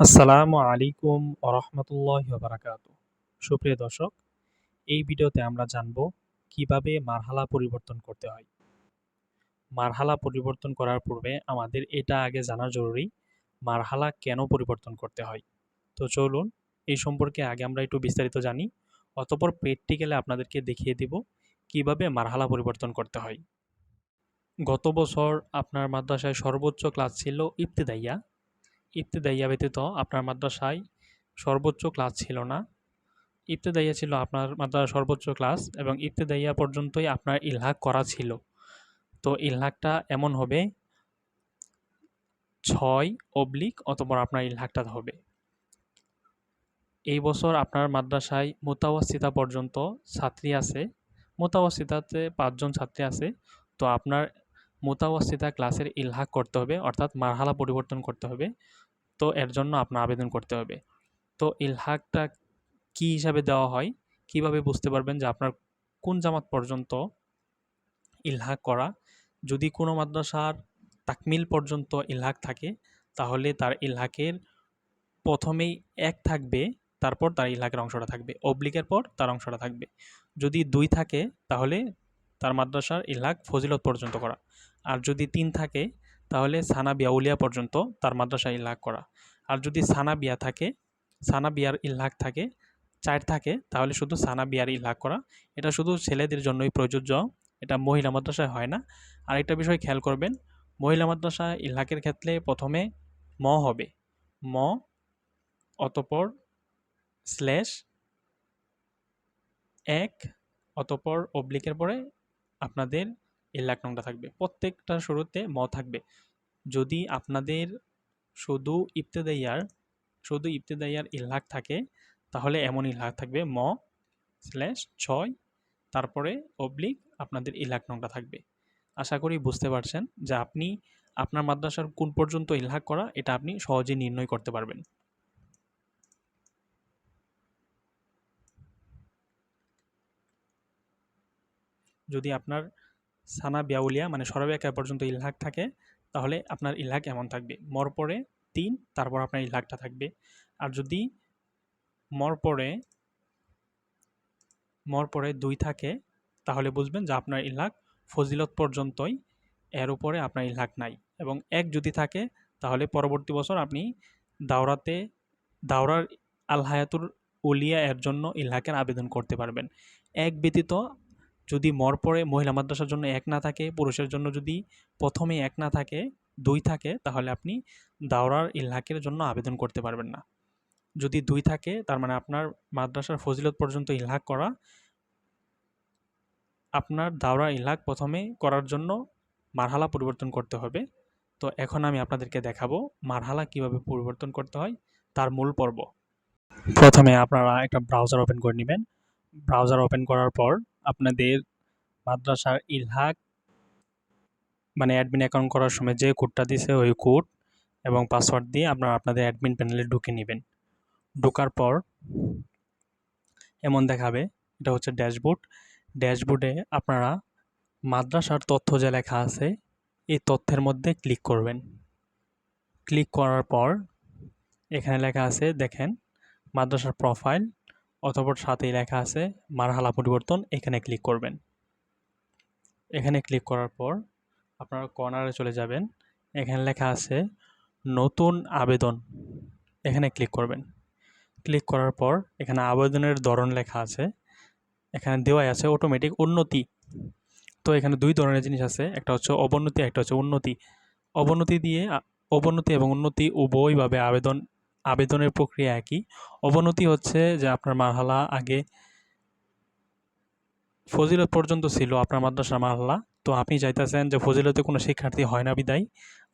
আসসালামু আলাইকুম ওরহমতুল্লাহি ওয়াবারাকাতুহু। সুপ্রিয় দর্শক, এই ভিডিওতে আমরা জানব কিভাবে মারহালা পরিবর্তন করতে হয়। মারহালা পরিবর্তন করার পূর্বে আমাদের এটা আগে জানা জরুরি, মারহালা কেন পরিবর্তন করতে হয়। তো চলুন এই সম্পর্কে আগে আমরা একটু বিস্তারিত জানি, অতঃপর প্র্যাকটিক্যালে আপনাদেরকে দেখিয়ে দিব কিভাবে মারহালা পরিবর্তন করতে হয়। গত বছর আপনার মাদ্রাসায় সর্বোচ্চ ক্লাস ছিল ইবতেদাইয়া। ইবতেদাইয়া ব্যতীত আপনার মাদ্রাসায় সর্বোচ্চ ক্লাস ছিল না। ইবতেদাইয়া ছিল আপনার মাদ্রাসার সর্বোচ্চ ক্লাস এবং ইবতেদাইয়া পর্যন্তই আপনার ইলহাক করা ছিল। তো ইলহাকটা এমন হবে 6 অতঃপর আপনার ইলহাকটা হবে। এই বছর আপনার মাদ্রাসায় মুতাওয়াসিতা পর্যন্ত ছাত্রী আছে। মুতাওয়াসিতাতে 5 জন ছাত্রী আছে। তো আপনার মুতাওয়াসিতা ক্লাসের ইলহাক করতে হবে, অর্থাৎ মারহালা পরিবর্তন করতে হবে। তো এর জন্য আপনার আবেদন করতে হবে। তো ইলহাকটা কি হিসাবে দেওয়া হয়, কিভাবে বুঝতে পারবেন যে আপনার কোন জামাত পর্যন্ত ইলহাক করা। যদি কোনো মাদ্রাসার তাকমিল পর্যন্ত ইলহাক থাকে, তাহলে তার ইলহাকের প্রথমেই 1 থাকবে, তারপর তার ইলহাকের অংশটা থাকবে, অবলিকের পর তার অংশটা থাকবে। যদি 2 থাকে, তাহলে তার মাদ্রাসার ইলহাক ফজিলত পর্যন্ত করা। আর যদি 3 থাকে, তাহলে সানাবিয়া উলিয়া পর্যন্ত তার মাদ্রাসায় ইলহাক করা। আর যদি সানাবিয়া থাকে, সানাবিয়ার ইলহাক থাকে 4 থাকে, তাহলে শুধু সানাবিয়ার ইলহাক করা। এটা শুধু ছেলেদের জন্যই প্রযোজ্য, এটা মহিলা মাদ্রাসায় হয় না। আরেকটা বিষয় খেয়াল করবেন, মহিলা মাদ্রাসায় ইলহাকের ক্ষেত্রে প্রথমে ম হবে, ম, অতঃপর স্ল্যাশ 1, অতঃপর অবলিকের পরে আপনাদের ইলহাক নংটা থাকবে। প্রত্যেকটার শুরুতে ম থাকবে। যদি আপনাদের শুধু ইবতেদাইয়ার ইলহাক থাকে, তাহলে এমন ইলহাক থাকবে ম স্ল্যাশ 6, তারপরে অবলিক আপনাদের ইলহাক নংটা থাকবে। আশা করি বুঝতে পারছেন যে আপনি আপনার মাদ্রাসার কোন পর্যন্ত ইলহাক করা, এটা আপনি সহজে নির্ণয় করতে পারবেন। যদি আপনার সানা বিয়াউলিয়া মানে সরাবিয়া পর্যন্ত ইলহাক থাকে, তাহলে আপনার ইলহাক এমন থাকবে, মর পরে 3, তারপর আপনার ইলহাকটা থাকবে। আর যদি মর পরে 2 থাকে, তাহলে বুঝবেন যে আপনার ইলহাক ফজিলত পর্যন্তই, এর উপরে আপনার ইলহাক নাই। এবং 1 যদি থাকে, তাহলে পরবর্তী বছর আপনি দাওরার আল হায়াতুল উলিয়া এর জন্য ইলহাকের আবেদন করতে পারবেন। 1 ব্যতীত যদি মর পরে মহিলা মাদ্রাসার জন্য 1 না থাকে, পুরুষের জন্য যদি প্রথমে 1 না থাকে, 2 থাকে, তাহলে আপনি দাওরার ইলহাকের জন্য আবেদন করতে পারবেন না। যদি 2 থাকে, তার মানে আপনার মাদ্রাসার ফজিলত পর্যন্ত ইলহাক করা, আপনার দাওরা ইলহাক প্রথমে করার জন্য মারহালা পরিবর্তন করতে হবে। তো এখন আমি আপনাদেরকে দেখাবো মারহালা কিভাবে পরিবর্তন করতে হয়, তার মূল পর্ব। প্রথমে আপনারা একটা ব্রাউজার ওপেন করে নেবেন। ব্রাউজার ওপেন করার পর আপনাদের মাদ্রাসার ইলহাক মানে অ্যাডমিন অ্যাকাউন্ট করার সময় যে কোডটা দিছে, ওই কোড এবং পাসওয়ার্ড দিয়ে আপনারা আপনাদের অ্যাডমিন প্যানেলে ঢুকে নেবেন। ঢোকার পর এমন দেখাবে, এটা হচ্ছে ড্যাশবোর্ড। ড্যাশবোর্ডে আপনারা মাদ্রাসার তথ্য যে লেখা আছে, এই তথ্যের মধ্যে ক্লিক করবেন। ক্লিক করার পর এখানে লেখা আছে, দেখেন মাদ্রাসার প্রোফাইল, অতঃপর সাথেই লেখা আছে মারহালা পরিবর্তন। এখানে ক্লিক করবেন। এখানে ক্লিক করার পর আপনারা কর্নারে চলে যাবেন। এখানে লেখা আছে নতুন আবেদন, এখানে ক্লিক করবেন। ক্লিক করার পর এখানে আবেদনের ধরন লেখা আছে, এখানে দেওয়াই আছে অটোমেটিক উন্নতি। তো এখানে 2 ধরনের জিনিস আছে, একটা হচ্ছে অবনতি, একটা হচ্ছে উন্নতি। অবনতি এবং উন্নতি উভয়ভাবে আবেদনের প্রক্রিয়া একই। অবনতি হচ্ছে যে আপনার মারহালা আগে ফজিলত পর্যন্ত ছিল আপনার মাদ্রাসার মারহালা, তো আপনি চাইতেছেন যে ফজিলতে কোনো শিক্ষার্থী হয় না বিদায়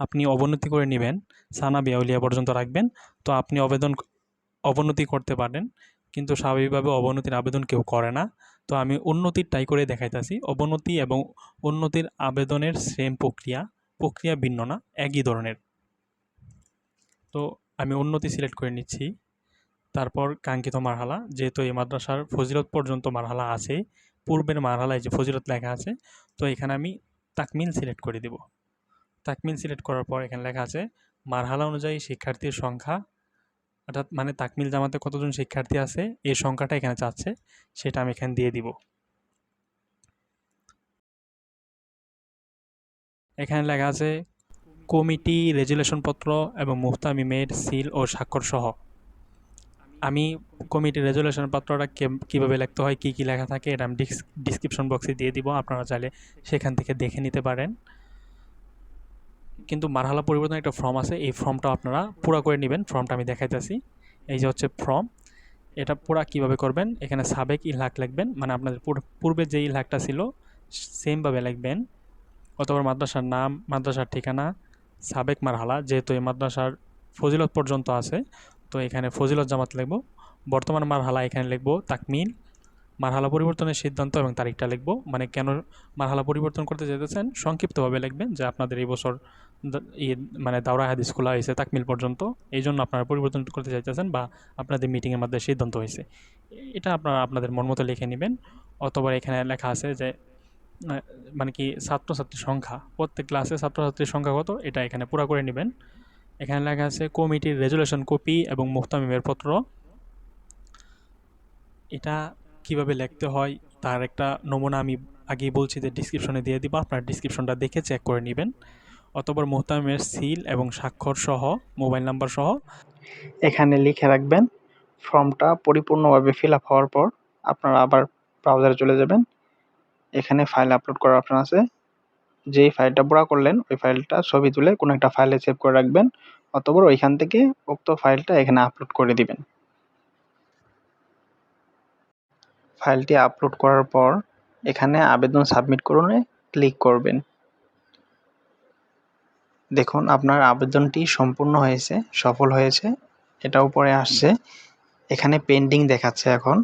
আপনি অবনতি করে নেবেন, সানা বিয়াউলিয়া পর্যন্ত রাখবেন। তো আপনি অবনতি করতে পারেন, কিন্তু স্বাভাবিকভাবে অবনতির আবেদন কেউ করে না। তো আমি উন্নতির ট্রাই করে দেখাইতেছি। অবনতি এবং উন্নতির আবেদনের সেম প্রক্রিয়া ভিন্ন না, একই ধরনের। তো আমি উন্নতি সিলেক্ট করে নিচ্ছি। তারপর কাঙ্ক্ষিত মারহালা, যেহেতু এই মাদ্রাসার ফজিলত পর্যন্ত মারহালা আছে, পূর্বের মারহালায় যে ফজিলত লেখা আছে, তো এখানে আমি তাকমিল সিলেক্ট করে দেব। তাকমিল সিলেক্ট করার পর এখানে লেখা আছে মারহালা অনুযায়ী শিক্ষার্থীর সংখ্যা অর্থাৎ মানে তাকমিল জামাতে কতজন শিক্ষার্থী আছে এই সংখ্যাটা এখানে চাচ্ছে, সেটা আমি এখানে দিয়ে দিব। এখানে লেখা আছে কমিটি রেজুলেশন পত্র এবং মুহতামিমের সিল ও স্বাক্ষর সহ। আমি কমিটি রেজুলেশন পত্রটা কীভাবে লিখতে হয়, কী কী লেখা থাকে, এটা আমি ডিসক্রিপশন বক্সে দিয়ে দিব, আপনারা চাইলে সেখান থেকে দেখে নিতে পারেন। কিন্তু মারহালা পরিবর্তন একটা ফর্ম আছে, এই ফর্মটা আপনারা পুরো করে নেবেন। ফর্মটা আমি দেখাইতেছি, এই যে হচ্ছে ফর্ম। এটা পুরা কিভাবে করবেন, এখানে সাবেক ইলহাক লিখবেন, মানে আপনাদের পূর্বে যে ইলহাকটা ছিল সেমভাবে লিখবেন, অথবা মাদ্রাসার নাম, মাদ্রাসার ঠিকানা, সাবেক মারহালা, যেহেতু এই মাদ্রাসার ফজিলত পর্যন্ত আছে তো এখানে ফজিলত জামাত লিখব। বর্তমান মারহালা এখানে লিখব তাকমিল, মারহালা পরিবর্তনের সিদ্ধান্ত এবং তারিখটা লিখব, মানে কেন মারহালা পরিবর্তন করতে যেতেছেন সংক্ষিপ্তভাবে লিখবেন, যে আপনাদের এই বছর মানে দাওরা হাদিস খোলা হয়েছে তাকমিল পর্যন্ত, এই জন্য আপনারা পরিবর্তন করতে চাইতেছেন বা আপনাদের মিটিংয়ের মধ্যে সিদ্ধান্ত হয়েছে, এটা আপনারা আপনাদের মন মতো লিখে নেবেন। অথবা এখানে লেখা আছে যে মানে কি ছাত্রছাত্রীর সংখ্যা, প্রত্যেক ক্লাসে ছাত্রছাত্রীর সংখ্যা কত, এটা এখানে পুরো করে নেবেন। এখানে লেখা আছে কমিটির রেজুলেশন কপি এবং মুহতামিমের পত্র। এটা কিভাবে লিখতে হয় তার একটা নমুনা আমি আগেই বলছি যে ডিসক্রিপশনে দিয়ে দিব, আপনার ডিসক্রিপশনটা দেখে চেক করে নেবেন। অতঃপর মুহতামিমের সিল এবং স্বাক্ষর সহ মোবাইল নাম্বার সহ এখানে লিখে রাখবেন। ফর্মটা পরিপূর্ণভাবে ফিল আপ হওয়ার পর আপনারা আবার ব্রাউজারে চলে যাবেন। এখানে ফাইল আপলোড করার অপশন আছে, যেই ফাইলটা পুরা করলেন ওই ফাইলটা ছবি তুলে কোনো একটা ফাইলে সেভ করে রাখবেন, অতঃপর ওইখান থেকে উক্ত ফাইলটা এখানে আপলোড করে দিবেন। ফাইলটি আপলোড করার পর এখানে আবেদন সাবমিট করুনে ক্লিক করবেন। দেখুন আপনার আবেদনটি সম্পূর্ণ হয়েছে, সফল হয়েছে, এটা উপরে আসছে। এখানে পেন্ডিং দেখাচ্ছে। এখন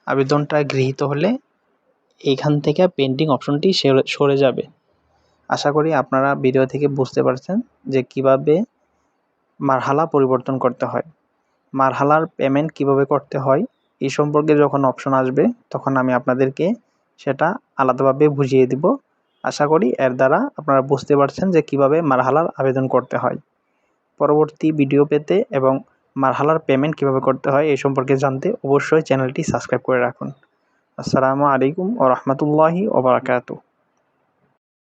আবেদনটা গৃহীত হলে এইখান থেকে পেন্ডিং অপশনটি সরে যাবে। আশা করি আপনারা ভিডিও থেকে বুঝতে পারছেন যে কিভাবে মারহালা পরিবর্তন করতে হয়, মারহালার পেমেন্ট কিভাবে করতে হয়। এই সম্পর্কে যখন অপশন আসবে তখন আমি আপনাদেরকে সেটা আলাদাভাবে বুঝিয়ে দিব। আশা করি এর দ্বারা আপনারা বুঝতে পারছেন যে কিভাবে মারহালার আবেদন করতে হয়। পরবর্তী ভিডিও পেতে এবং মারহালার পেমেন্ট কিভাবে করতে হয় এই সম্পর্কে জানতে অবশ্যই চ্যানেলটি সাবস্ক্রাইব করে রাখুন। আসসালামু আলাইকুম ওয়া রাহমাতুল্লাহি ওয়া বারাকাতুহু।